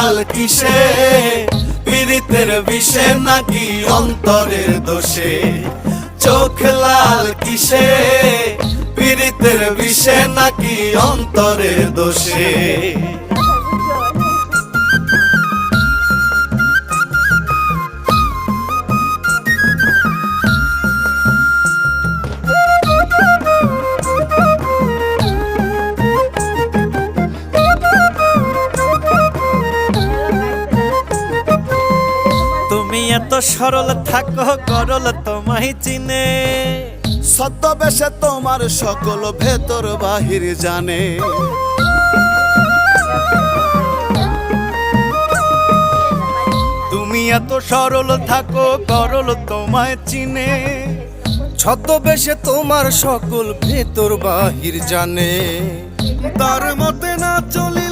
লাল কিসে, পীড়িতের বিষে নাকি অন্তরের দোষে? চোখ লাল কিসে, পীড়িতের বিষে নাকি অন্তরের দোষে? তুমি এত সরল থাকো গরল তোমায় চিনে, ছদ্মবেশে তোমার সকল ভেতর বাহির জানে। তুমি এত সরল থাকো গরল তোমায় চিনে, ছদ্মবেশে তোমার সকল ভেতর বাহির জানে। তার মতে না চলিলে